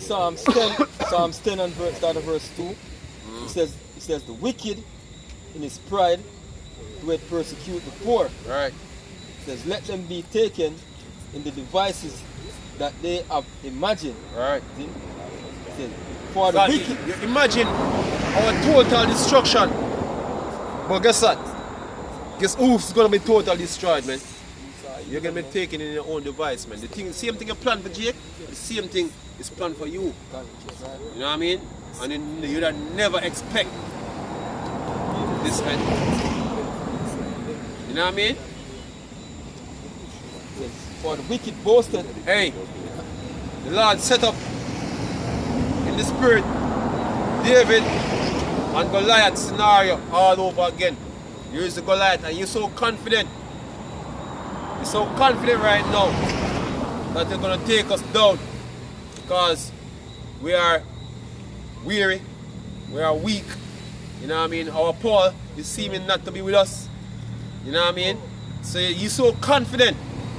Psalms 10 and start of verse 2. It says the wicked in his pride doeth persecute the poor. Right. It says, let them be taken in the devices that they have imagined. Right. See? It says, for the wicked. You imagine our total destruction. But guess what? Guess who's gonna be totally destroyed, man? You're gonna be taken in your own device, man. The same thing you plan for Jake, the same thing is planned for you. You know what I mean? And then you'd never expect this, man. You know what I mean? For the wicked boasted. Hey, the Lord set up in the spirit David and Goliath scenario all over again. Here's the Goliath and you're so confident. You're so confident right now that you're going to take us down because we are weary, we are weak. You know what I mean? Our Paul is seeming not to be with us. You know what I mean? So you're so confident.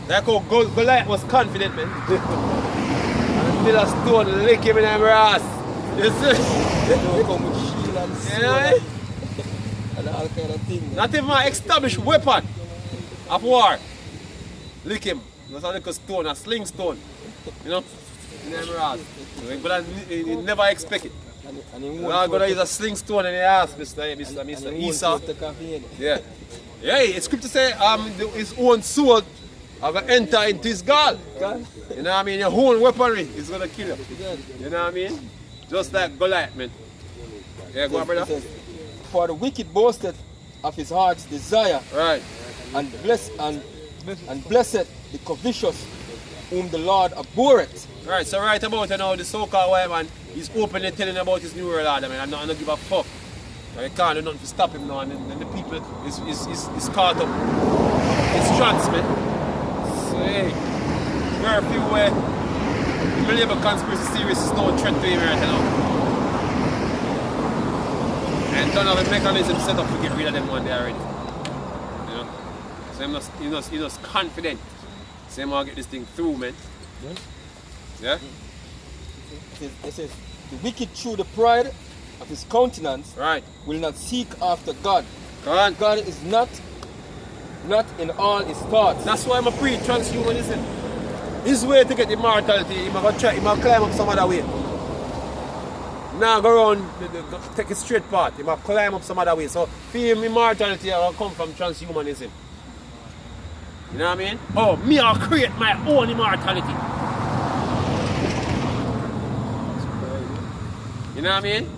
Like how Goliath was confident, man. And still a stone lick him in the ass. You see? Yeah. And all kind of things. Not even an established weapon of war. Lick him. Just a little stone, a sling stone. You know? In the ass. But you never expect it. Now gonna use a sling stone in the ass, Mr. ESAU. Yeah. Yeah, it's scripture say his own sword are gonna enter into his gall. You know what I mean? Your own weaponry is gonna kill you. You know what I mean? Just like Goliath, man. Yeah, go on, brother. For the wicked boasted of his heart's desire. Right. And blessed the covetous whom the Lord abhorreth. Right, so right about now, the so-called white man is openly telling about his new world order, man. I don't give a fuck. I can't do nothing to stop him now, and then the people is caught up. It's trance, man. So hey, very few where the label conspiracy series is no threat to him right now. And don't have a mechanism set up to get rid of them one day already. You know? So he's just confident. So I'm gonna get this thing through, man. Yeah? It says, the wicked through the pride of his countenance will not seek after God. God is not in all his thoughts. That's why I'm a pre-transhumanism. His way to get immortality, he might climb up some other way. Now go around, take a straight path, he might climb up some other way. So for him, immortality will come from transhumanism. You know what I mean? Oh, me I'll create my own immortality. You know what I mean?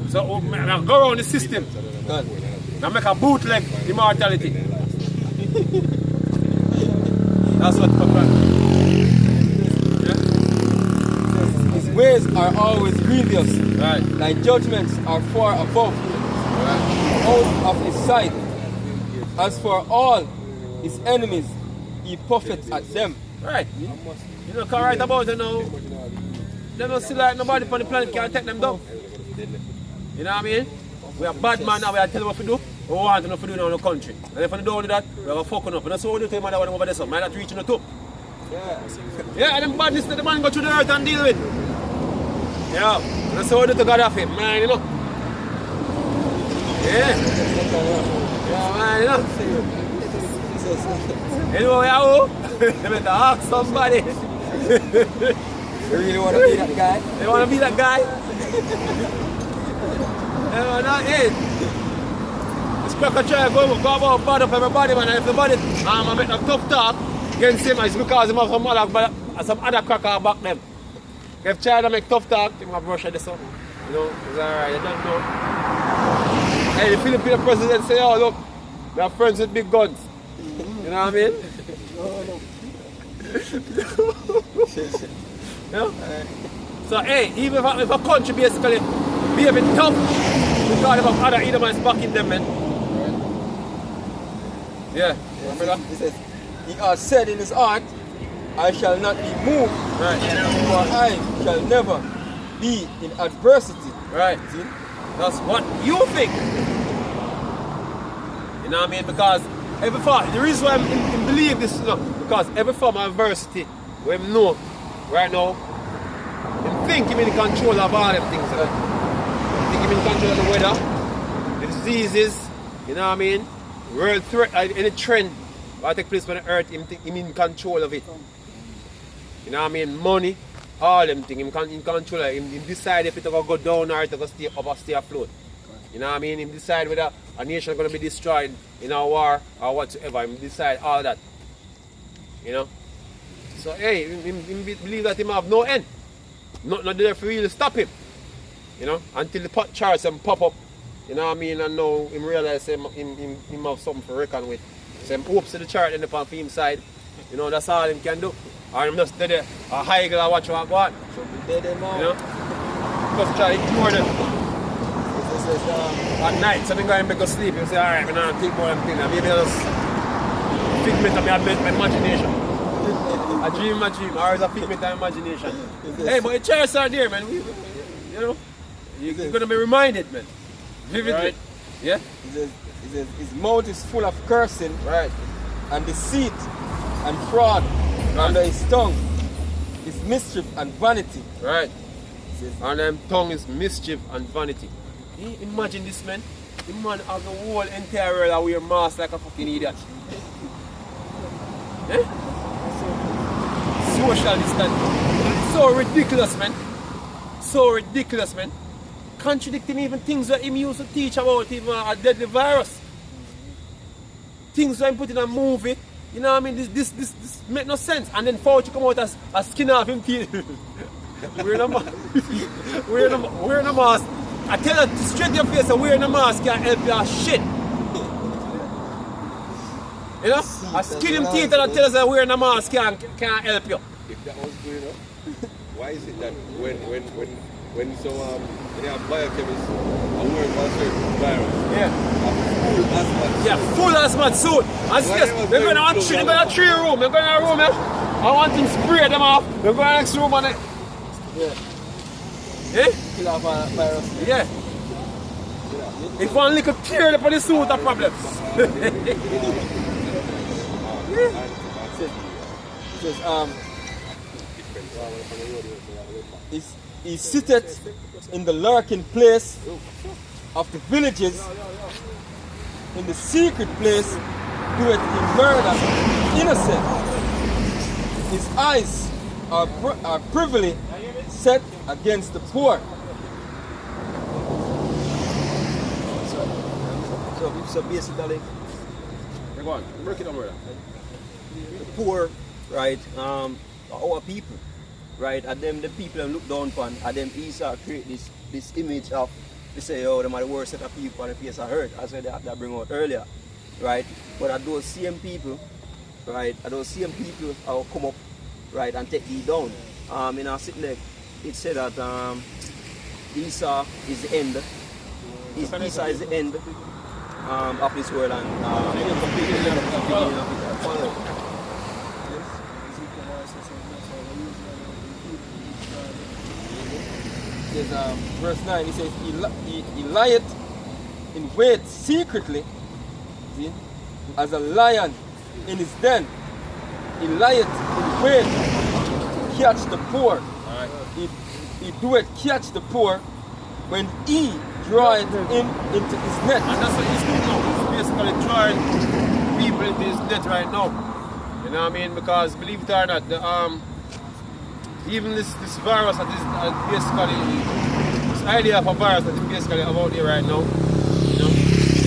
So I'll go around the system. Now make a bootleg immortality. That's what happened. Yeah? His ways are always grievous. Right. Thy judgments are far above. Out of his sight. As for all his enemies, he puffeth at them. Right. You know, can write about it now. They don't see like nobody on the planet can take them down. You know what I mean? We are bad man now, we are telling what to do. We want to know what to do now in the country. And if we don't do that, we are fucking up. And that's what we do to him and over there, so might not reaching the top. Yeah, and them badness that the man go through the earth and deal with. Yeah, and that's what we do to God of him, man, you know. Yeah. Yeah, man, you know. Anyway, they better ask somebody. You really want to be that guy? They want to be that guy? Not it. This cracker try to go about bad up everybody, man. And if the body I make them tough talk against him, it's because he have some other cracker back them. If China make tough talk, he have Russia this up. You know, it's alright, you don't know. Hey, the Filipino president say, oh look, we are friends with big guns. You know what I mean? You know? So hey, even if a country basically behaving tough, because of other Edomites backing them, man. Yeah. He says, he has said in his heart, I shall not be moved, for I shall never be in adversity. Right. See? That's what you think. You know what I mean? Because every form, the reason why I believe this, you know, because every form of adversity, we know right now, Him think him in control of all them things. Think him in control of the weather, the diseases, you know what I mean? World threat, any trend that take place on the earth, him in control of it. You know what I mean? Money, all them things, him in control of it. Him decide if it's going to go down or it's going to stay up or stay afloat. You know what I mean? Him decide whether a nation is going to be destroyed in a war or whatsoever. Him decide all that. You know? So, hey, him believe that him have no end. Not there for really stop him. You know? Until the pot charts and pop up. You know what I mean? And now him realize him have something to reckon with. So him hopes to the chart end up on him side. You know, that's all him can do. Or him just there, a high girl watch what go on. So we dead now. You know? Just try to ignore them. At night, so I'm going to go sleep. You say, alright, I'm not think more than things. Maybe I just figment of my imagination. I dream my dream, or it's a figment of imagination. Hey, but the chairs are there, man. You know, you're going to be reminded, man. Vividly. Right. Yeah? His mouth is full of cursing. Right. And deceit and fraud under his tongue is mischief and vanity. Right. And them tongue is mischief and vanity. Imagine this, man. The man of the whole entire world are wear masks like a fucking idiot. Eh? Social distance. So ridiculous, man. So ridiculous, man. Contradicting even things that him used to teach about even a deadly virus. Things that him put in a movie. You know what I mean? This make no sense. And then Fauci come out as skin off him teeth. Wearing a mask. Wearing a mask. I tell you straight to your face that wearing a mask can't help you a shit. You know? I skin him teeth and I tell us that wearing a mask can't help you. If that was good enough, why is it that when they have biochemists are wearing one certain virus? Yeah. Full hazmat suit. And yes, they're going to a tree room. They're going to a room, I want him to spray them off. They're going to the next room and Yeah. Kill off a virus. Yeah. If one little tear up on the suit, a problem. He sitteth in the lurking place of the villages, in the secret place doeth he murder innocent. His eyes are privily set against the poor. So basically, Go on, break it down, brother. the poor, right, are our people, right, and them the people that look down upon, and them ESAU create this image of, they say, oh, them are the worst set of people on the face of earth, as they bring out earlier, right, but at those same people, right, at those same people will come up, right, and take you down. In our sit leg, it said that ESAU is the end, ESAU is the end of this world, and Says, verse 9, he says, he lieth in wait secretly, see, as a lion in his den. He lieth in wait to catch the poor. Right. He doeth catch the poor when he draweth him into his net. And that's what he's doing now. He's basically drawing people into his net right now. You know what I mean? Because believe it or not, even this virus that is basically, this idea of a virus that is basically about there right now, you know,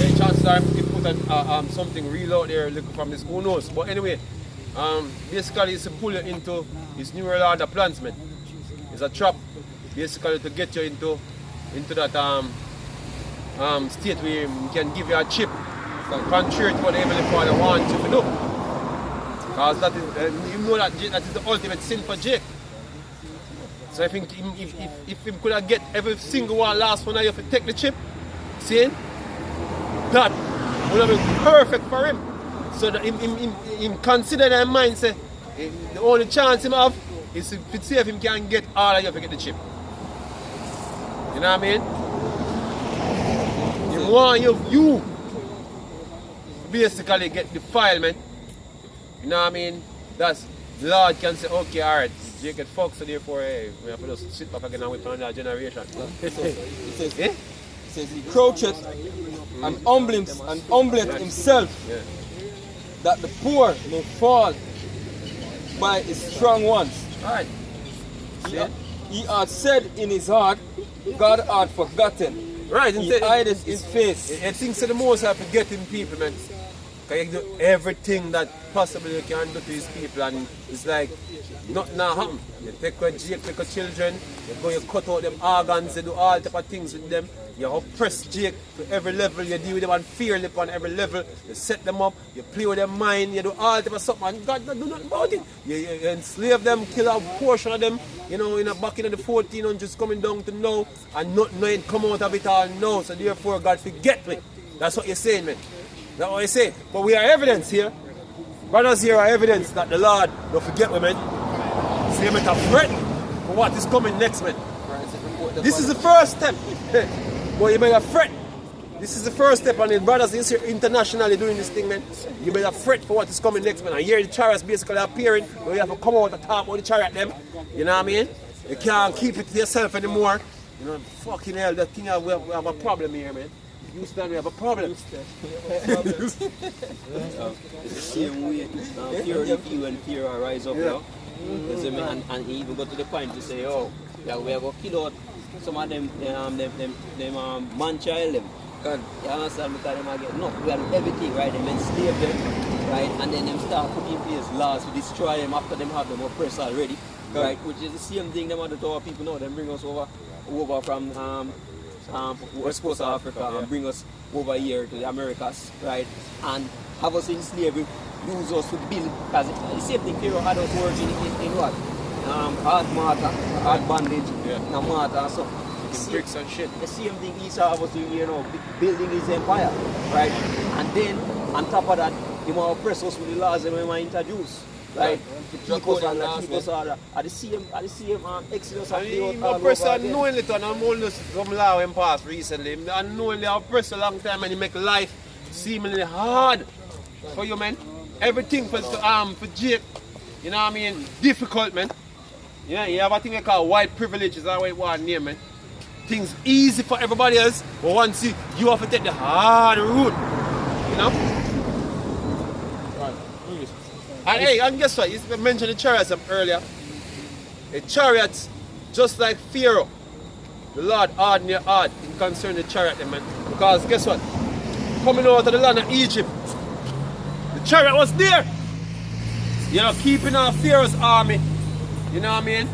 any chances are he put something real out there looking from this, who knows. But anyway, basically it's to pull you into his neural order plans, man. It's a trap basically to get you into that state where he can give you a chip contrary to what the Heavenly Father wants you to do. Because that is, you know that is the ultimate sin for Jake. So I think if he could have get every single one, last one of you to take the chip, see, that would have been perfect for him. So that him consider that mind, say, the only chance him have is to see if him can get all of you to get the chip. You know what I mean? He want you basically get the file, man. You know what I mean? That's the Lord can say, okay, alright. Jake get fucked, so therefore, hey, we have to just sit back again and wait for another generation. It says, Eh? it says he croucheth and humbleth himself, Yeah. that the poor may fall by his strong ones. Alright. He had said in his heart, God had forgotten. Right, He hideth his face. I think so the most are forgetting people, man. Because you do everything that possibly you can do to these people, and it's like nothing now happen. You take your Jake, take your children, you cut out them organs, you do all type of things with them. You oppress Jake to every level, you deal with them and fear them on every level. You set them up, you play with their mind, you do all type of stuff, and God not do nothing about it. You enslave them, kill a portion of them, you know, back in the 1400s coming down to now, and nothing come out of it all now. So therefore God forget me. That's what you're saying, man. That's what I say. But we are evidence here. Brothers here are evidence that the Lord don't forget women. Say me to fret for what is coming next, man. This is the first step. Boy, you better fret. This is the first step, and the brothers is here internationally doing this thing, man. You better fret for what is coming next, man. And here the chariots basically appearing, but you have to come out and talk about the chariot them. You know what I mean? You can't keep it to yourself anymore. You know, fucking hell, that thing we have a problem here, man. Houston, we have a problem. It's the same way. Fear of you and fear will rise up now. You see me? And even go to the point to say, oh, yeah, we are going to kill out some of them man child them. God. You understand? Because them are getting enough. We have everything, right? Them enslave them, right? And then them start putting in place laws to destroy them after them have them oppressed already, right? Which is the same thing them other our people now. Them bring us over from West Coast of Africa and bring us over here to the Americas, right? And have us in slavery, use us to build, because the same thing Pharaoh had us working in what? Hard mortar, hard bandage, and mortar and stuff. Bricks and shit. The same thing ESAU was doing, you know, building his empire, right? And then, on top of that, he might oppress us with the laws that we might introduce, right? To keep us and keep us all at the same Exodus and he oppressed unknowingly to almost some law when passed recently. He unknowingly oppressed a long time and he make life seemingly hard for you, man. Everything for Jake, you know what I mean, difficult, man. Yeah, you have a thing they call white privilege, is that what you want to name, man. Things easy for everybody else, but once you have to take the hard route, you know? And hey, and guess what? You mentioned the chariots earlier. The chariots, just like Pharaoh, the Lord hardened your heart in concern the chariot, man. Because guess what? Coming out of the land of Egypt, the chariot was there. You know, keeping on Pharaoh's army. You know what I mean?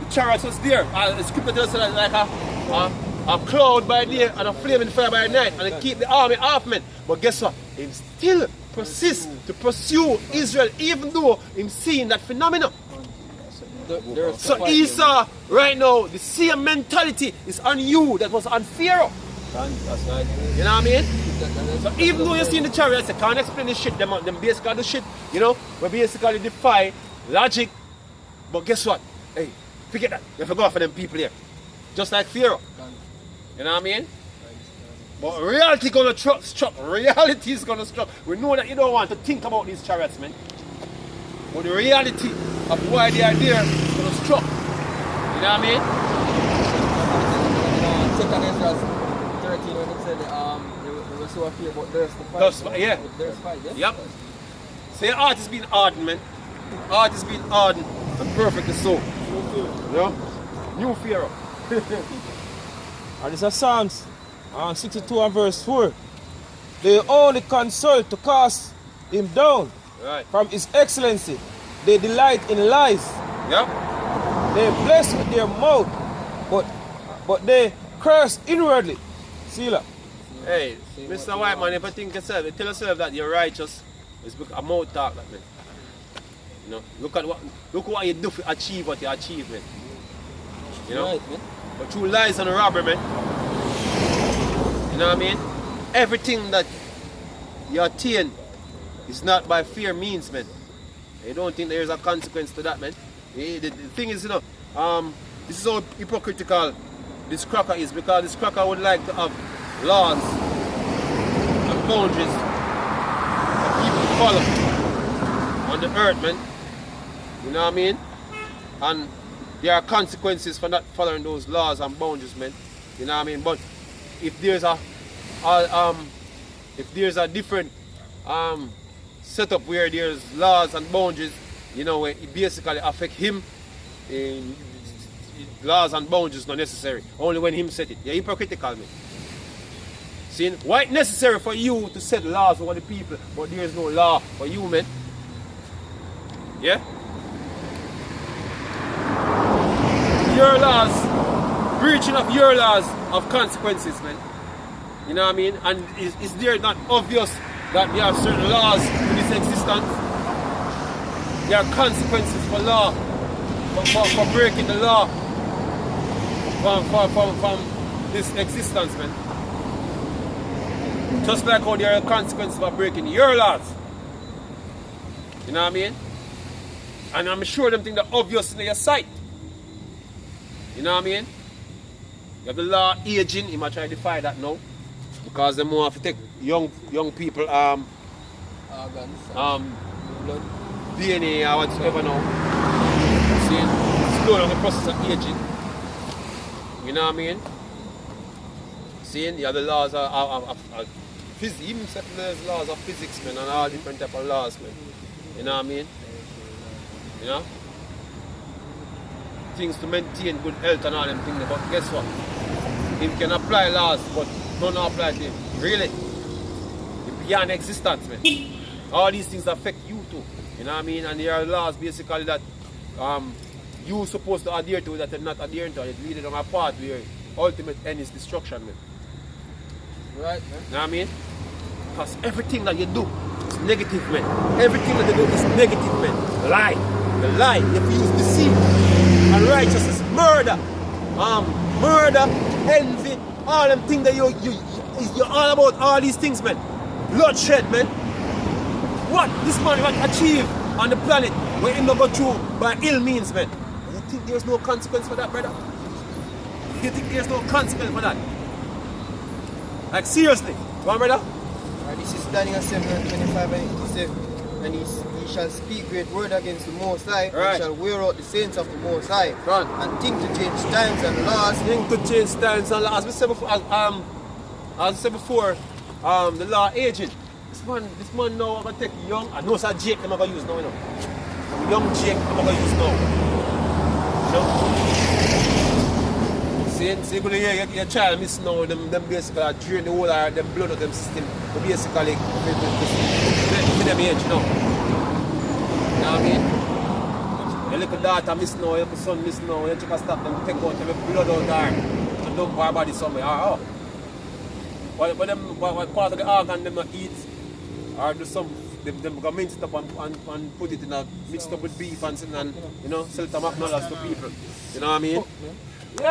The chariot was there. The scripture tells us like a cloud by day and a flaming fire by night, and it keep the army off, man. But guess what? He still persists to pursue Israel, even though him seeing that phenomenon. So Esau, right now, the same mentality is on you that was on Pharaoh. That's right. You know what I mean? So even though you see in the chariots, I can't explain this shit, them basically do shit, you know, we basically defy logic. But guess what? Hey, forget that. You have to go for them people here. Just like Pharaoh. You know what I mean? But reality gonna struck. Reality is gonna struck. We know that you don't want to think about these chariots, man. But the reality of why they are there is gonna struck. You know what I mean? Second Ezra 13 when it said they were so afraid about there's the fight. Yeah. There's fight, yeah? Yep. So your heart is being hardened, man. Heart is being hardened and perfectly so. You know? New Pharaoh. And this is Psalms 62 and verse 4. They only consult to cast him down Right. from his excellency. They delight in lies. Yep. They bless with their mouth, but they curse inwardly. See that? Hey, Mr. White Man, if you think yourself, you tell yourself that you're righteous, it's because a mouth talk like man. You know, look what you do to achieve what you achieve, man. You know? Right, man. But through lies and robbery, man. You know what I mean? Everything that you attain is not by fear means, man. You don't think there is a consequence to that, man. The thing is, you know, this is how hypocritical this cracker is, because this cracker would like to have laws and boundaries that people follow on the earth, man. You know what I mean? And there are consequences for not following those laws and boundaries, man. You know what I mean? But if there's a different setup where there's laws and boundaries, you know, it basically affect him. Laws and boundaries not necessary. Only when him set it. You're hypocritical, man. See, why it's necessary for you to set laws over the people, but there is no law for you, man? Yeah? Your laws, breaching of your laws of consequences, man. You know what I mean? And is there not obvious that there are certain laws in this existence? There are consequences for law, for breaking the law from this existence, man. Just like how there are consequences for breaking your laws. You know what I mean? And I'm sure them things are obvious in your sight. You know what I mean? You have the law aging, you might try to defy that now. Because they more have to take young people Organs. Blood. DNA or whatever now. See, slow down the process of aging. You know what I mean? See, you have the laws of physics, even there's laws of physics, man, and all different type of laws, man. You know what I mean? You know? Things to maintain good health and all them things, but guess what? Him can apply laws, but none apply to him. Really? It's beyond existence, man. All these things affect you too. You know what I mean? And there are laws basically that you're supposed to adhere to that you're not adhering to. It leads on a path where ultimate end is destruction, man. Right, man. You know what I mean? Because everything that you do is negative, man. Everything that you do is negative, man. Lie. The lie. You have to use deceit. Unrighteousness, murder, murder, envy, all them things that you're all about, all these things, man. Bloodshed, man. What this man want to achieve on the planet where him not go through by ill means, man. You think there's no consequence for that, brother? You think there's no consequence for that? Like seriously, go on, brother. This is Daniel 7:25, and it says, and he shall speak great word against the Most High, Right. and shall wear out the saints of the Most High, Go on. and think to change times and laws. Think to change times and laws. As we said before, the law aging. This man now I'm gonna take young. I know it's a Jake I'm gonna use now, you know. Young Jake I'm gonna use now. You know? See, you hear your child miss now, them basically drain the whole of them blood of them system. But basically for them age, you know. You know what I mean? Your little daughter miss now, your little son miss now, you can stop them, take out every blood out there and dump our body somewhere. What part of the organ them not eat or do some them go mince it up and put it in a mixed up with beef and you know, sell it to McDonald's to people. You know what I mean?